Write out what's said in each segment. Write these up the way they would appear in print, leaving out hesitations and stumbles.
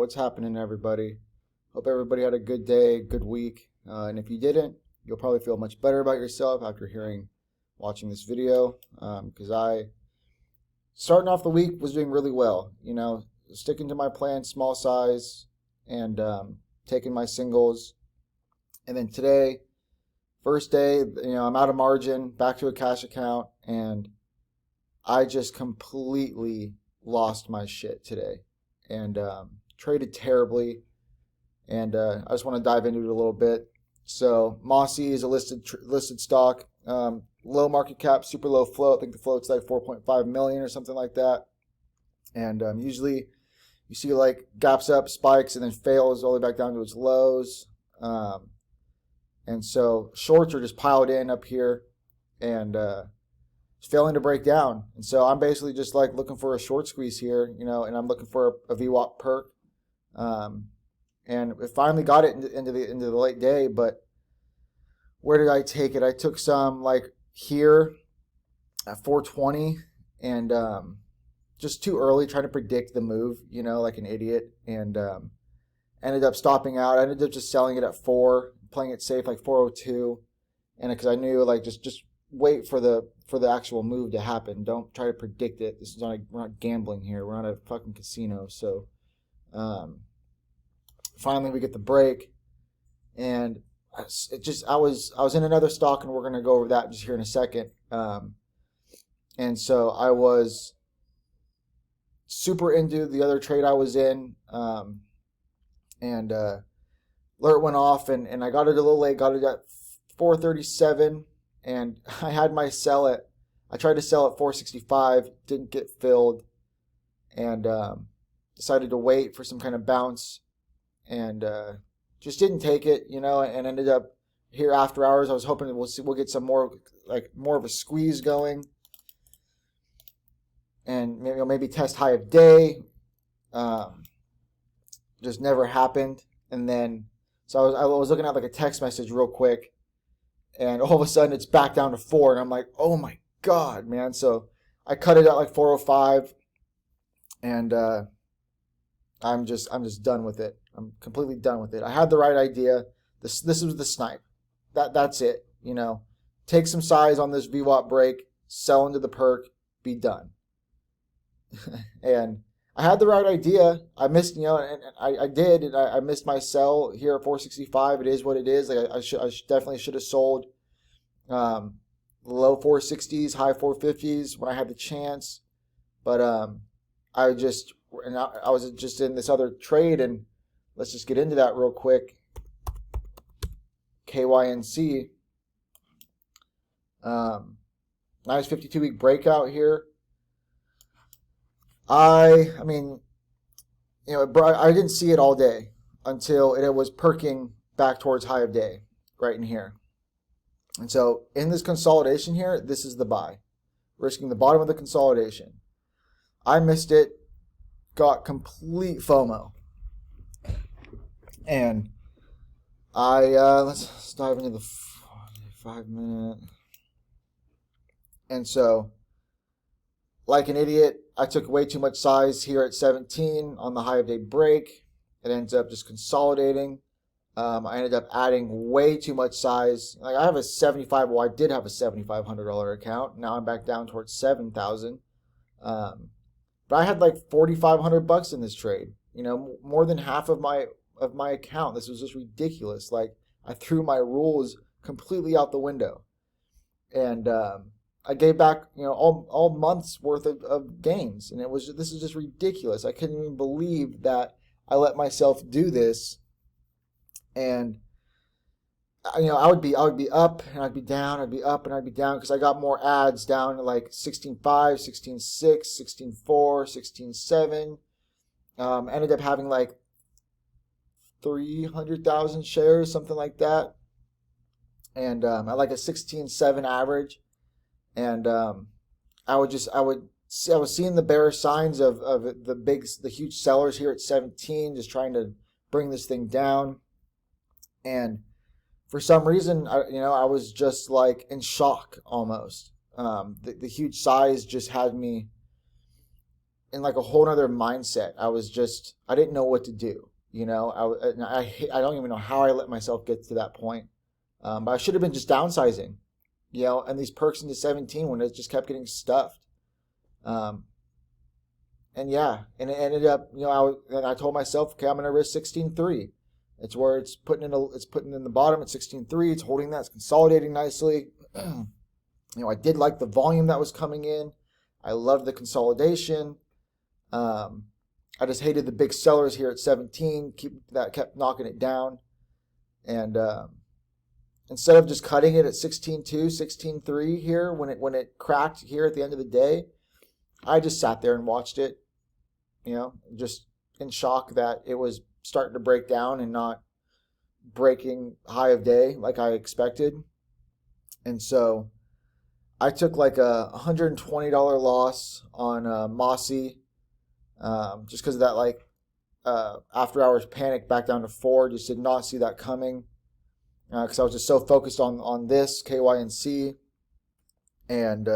what's happening, everybody? Hope everybody had a good day, good week. And if you didn't, you'll probably feel much better about yourself after watching this video. Because I, starting off the week, was doing really well. You know, sticking to my plan, small size, and taking my singles. And then today, first day, you know, I'm out of margin, back to a cash account, and I just completely lost my shit today and traded terribly. And I just want to dive into it a little bit. So MOSY is a listed stock, low market cap, super low float. I think the float's like 4.5 million or something like that. And usually you see like gaps up, spikes, and then fails all the way back down to its lows. And so shorts are just piled in up here and failing to break down. And so I'm basically just like looking for a short squeeze here, you know, and I'm looking for a VWAP perk. And it finally got it into the late day, but where did I take it? I took some like here at 420 and just too early, trying to predict the move, you know, like an idiot, and ended up stopping out. I ended up just selling it at 4, playing it safe like 402, and because I knew like just wait for the actual move to happen. Don't try to predict it. This is not we're not gambling here. We're not a fucking casino. So finally we get the break, and I was in another stock, and we're gonna go over that just here in a second. And so I was super into the other trade I was in, and alert went off, and I got it a little late. Got it at 437, and I had my sell at. I tried to sell at 465, didn't get filled, and decided to wait for some kind of bounce, and just didn't take it, you know, and ended up here after hours. I was hoping that we'll get some more of a squeeze going, and maybe test high of day. Just never happened, and then so I was looking at like a text message real quick, and all of a sudden it's back down to 4, and I'm like, oh my god, man! So I cut it at like 405, and I'm just done with it. I'm completely done with it. I had the right idea. This was the snipe. That's it. You know, take some size on this VWAP break, sell into the perk, be done. And I had the right idea. I missed, you know, and I did. And I missed my sell here at 465. It is what it is. Like I definitely should have sold low 460s, high 450s when I had the chance. But I was just in this other trade, and let's just get into that real quick. KYNC. Nice 52-week breakout here. I mean, you know, I didn't see it all day until it was perking back towards high of day right in here. And so in this consolidation here, this is the buy, risking the bottom of the consolidation. I missed it, got complete FOMO. And let's dive into the 5 minute. And so, like an idiot, I took way too much size here at 17 on the high of day break. It ends up just consolidating. I ended up adding way too much size. Like I have a 75. Well, I did have a $7,500 account. Now I'm back down towards 7,000. But I had like $4,500 in this trade. You know, more than half of my account. This was just ridiculous. Like I threw my rules completely out the window, and I gave back, you know, all months worth of gains, and this is just ridiculous. I couldn't even believe that I let myself do this, and you know, I would be up and I'd be down, I'd be up and I'd be down, because I got more ads down to like 16.5, 16.6, 16.4, 16.7. Ended up having like 300,000 shares, something like that, and at like a 16.7 average. And I was seeing the bearish signs of the huge sellers here at 17, just trying to bring this thing down. And for some reason, I was just like in shock almost. The huge size just had me in like a whole nother mindset. I didn't know what to do. I don't even know how I let myself get to that point. But I should have been just downsizing, and these perks into 17 when it just kept getting stuffed. And it ended up, I told myself, okay, I'm going to risk 16.3. It's where it's putting in the bottom at 16.3. It's holding that, it's consolidating nicely. I did like the volume that was coming in. I loved the consolidation. I just hated the big sellers here at 17. Kept knocking it down. And instead of just cutting it at 16.2, 16.3 here when it cracked here at the end of the day, I just sat there and watched it, just in shock that it was starting to break down and not breaking high of day like I expected. And so I took like a $120 loss on MOSY, just because of that after hours panic back down to 4. Just did not see that coming, because I was just so focused on this KYNC. And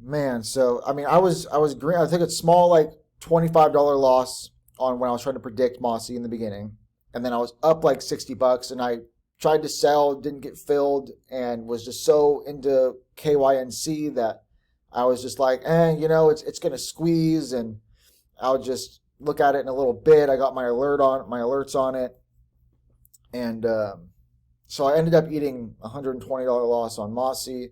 man, so I mean, I was green. I took a small like $25 loss on when I was trying to predict MOSY in the beginning, and then I was up like $60, and I tried to sell, didn't get filled, and was just so into KYNC that I was just like, it's gonna squeeze, and I'll just look at it in a little bit. I got my alerts on it, and so I ended up eating $120 loss on MOSY.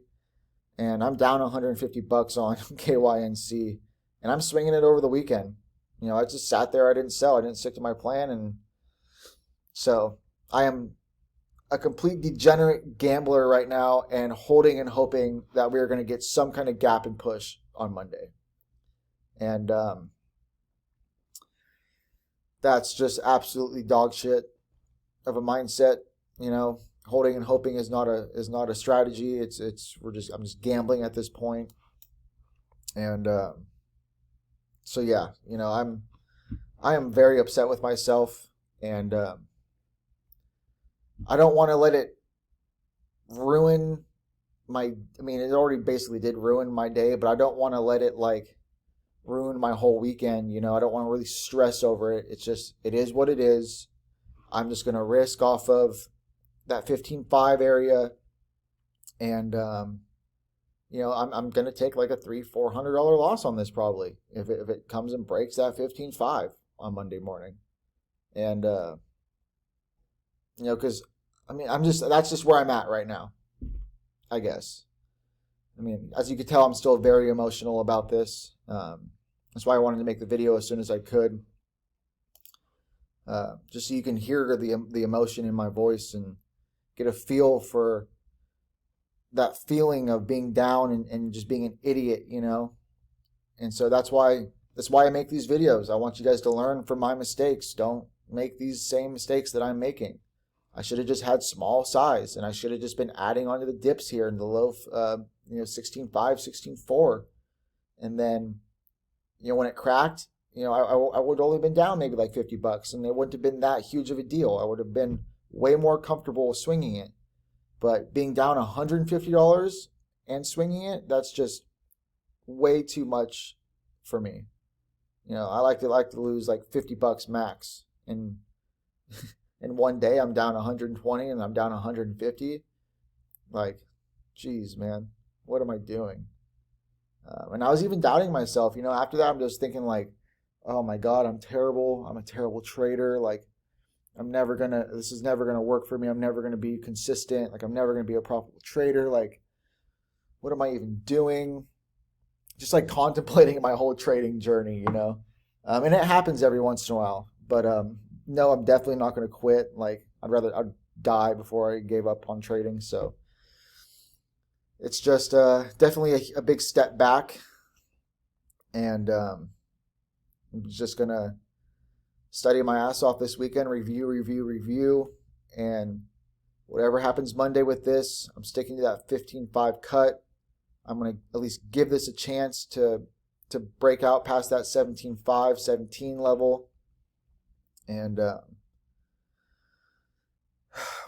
And I'm down $150 on KYNC, and I'm swinging it over the weekend. I just sat there. I didn't sell. I didn't stick to my plan, and so I am a complete degenerate gambler right now, and holding and hoping that we are going to get some kind of gap and push on Monday. And that's just absolutely dog shit of a mindset. Holding and hoping is not a strategy. I'm just gambling at this point. And so yeah, I am very upset with myself, and I don't want to let it ruin it already basically did ruin my day, but I don't want to let it ruin my whole weekend. I don't want to really stress over it. It is what it is. I'm just going to risk off of that 15.5 area, and I'm going to take like a $300-400 loss on this probably if it comes and breaks that 15.5 on Monday morning. And because that's just where I'm at right now, I guess. As you can tell, I'm still very emotional about this. That's why I wanted to make the video as soon as I could, just so you can hear the emotion in my voice and get a feel for that feeling of being down and just being an idiot, And so that's why I make these videos. I want you guys to learn from my mistakes. Don't make these same mistakes that I'm making. I should have just had small size, and I should have just been adding onto the dips here in the low, 16.5, 16.4. And then, when it cracked, I would have only been down maybe like $50, and it wouldn't have been that huge of a deal. I would have been way more comfortable swinging it. But being down $150 and swinging it, that's just way too much for me. I like to lose like $50 max, and in one day I'm down 120 and I'm down 150. Like, geez, man, what am I doing? And I was even doubting myself. After that, I'm just thinking like, oh my God, I'm terrible. I'm a terrible trader. Like, this is never gonna work for me. I'm never gonna be consistent. Like, I'm never gonna be a profitable trader. Like, what am I even doing? Just like contemplating my whole trading journey, and it happens every once in a while. But no, I'm definitely not gonna quit. Like, I'd die before I gave up on trading. So it's just definitely a big step back, and I'm just gonna study my ass off this weekend, review, and whatever happens Monday with this, I'm sticking to that 15.5 cut. I'm going to at least give this a chance to break out past that 17.5, 17 level. And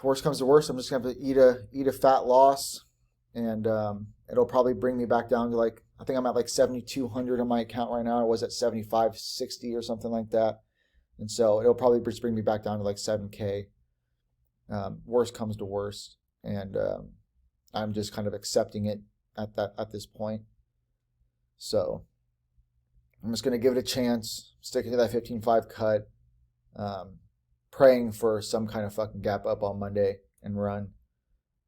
worst comes to worst, I'm just going to have to eat a fat loss, and it'll probably bring me back down to like I think I'm at like 7,200 on my account right now. I was at 7,560 or something like that. And so it'll probably just bring me back down to like 7K. Worst comes to worst. And I'm just kind of accepting it at this point. So I'm just going to give it a chance, sticking to that 15.5 cut, praying for some kind of fucking gap up on Monday and run.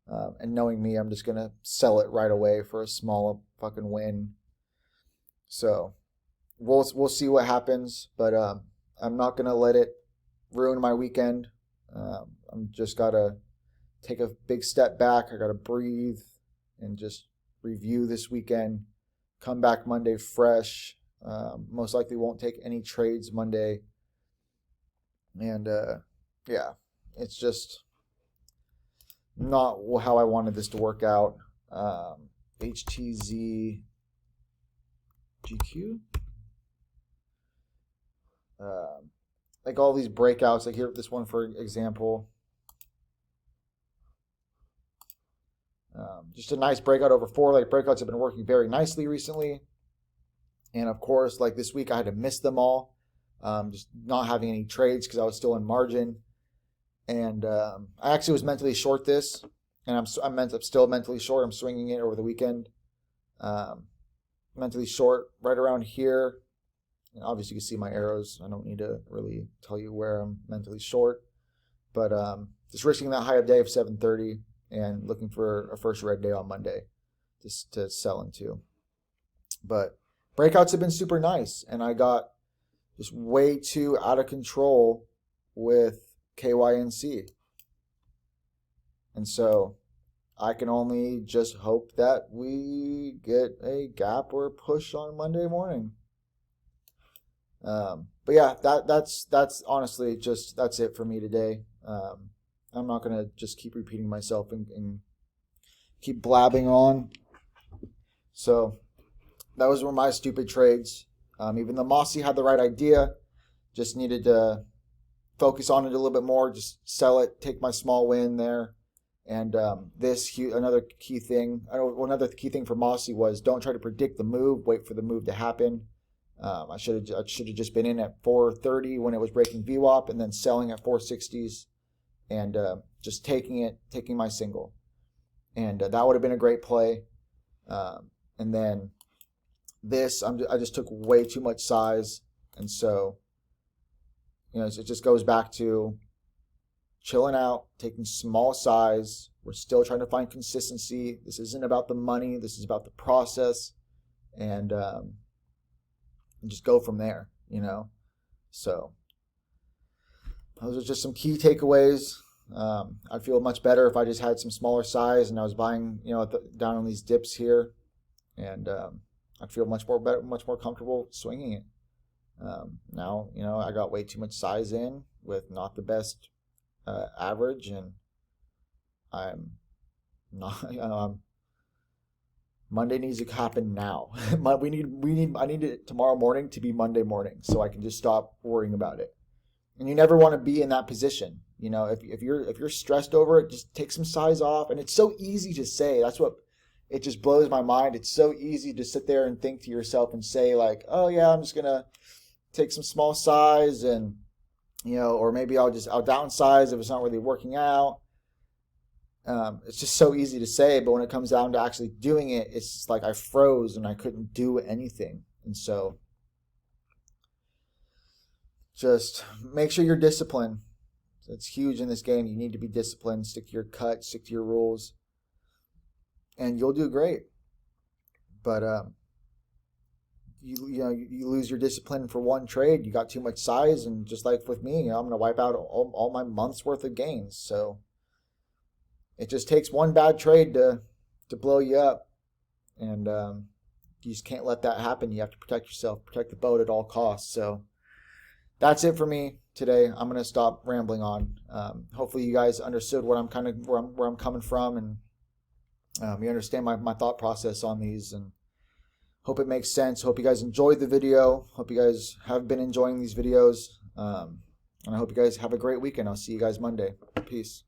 And knowing me, I'm just going to sell it right away for a small fucking win. So we'll see what happens, but I'm not going to let it ruin my weekend. I'm just got to take a big step back. I got to breathe and just review this weekend. Come back Monday fresh. Most likely won't take any trades Monday. And yeah, it's just not how I wanted this to work out. HTZ GQ. Like all these breakouts, like here, this one for example. Just a nice breakout over 4. Like breakouts have been working very nicely recently. And of course, like this week I had to miss them all. Just not having any trades because I was still in margin. And I actually was mentally short this. And I'm still mentally short. I'm swinging it over the weekend. Mentally short right around here. And obviously you can see my arrows. I don't need to really tell you where I'm mentally short. But just risking that high of day of 730 and looking for a first red day on Monday just to sell into. But breakouts have been super nice. And I got just way too out of control with KYNC. And so I can only just hope that we get a gap or a push on Monday morning. But yeah, that's honestly that's it for me today. I'm not going to just keep repeating myself and keep blabbing on. So those were my stupid trades. Even though Mossy had the right idea, just needed to focus on it a little bit more, just sell it, take my small win there. And another key thing for Mossy was don't try to predict the move, wait for the move to happen. I should have just been in at 430 when it was breaking VWAP and then selling at 460s and just taking my single. And that would have been a great play. And then this, I just took way too much size. And so, it just goes back to chilling out, taking small size. We're still trying to find consistency. This isn't about the money. This is about the process. And just go from there, So those are just some key takeaways. I'd feel much better if I just had some smaller size and I was buying, down on these dips here. And I'd feel much more comfortable swinging it. Now, I got way too much size in with not the best average, and I'm not. Monday needs to happen now. I need it tomorrow morning to be Monday morning, so I can just stop worrying about it. And you never want to be in that position. If you're stressed over it, just take some size off. And it's so easy to say. That's what it just blows my mind. It's so easy to sit there and think to yourself and say like, oh yeah, I'm just gonna take some small size and or maybe I'll downsize if it's not really working out. It's just so easy to say, but when it comes down to actually doing it, it's just like I froze and I couldn't do anything. And so just make sure you're disciplined. It's huge in this game. You need to be disciplined, stick to your cut, stick to your rules, and you'll do great. But you lose your discipline for one trade. You got too much size, and just like with me, I'm going to wipe out all my month's worth of gains. So it just takes one bad trade to blow you up, and you just can't let that happen. You have to protect yourself, protect the boat at all costs. So that's it for me today. I'm going to stop rambling on. Hopefully you guys understood where I'm coming from, and you understand my thought process on these, and hope it makes sense. Hope you guys enjoyed the video. Hope you guys have been enjoying these videos. And I hope you guys have a great weekend. I'll see you guys Monday. Peace.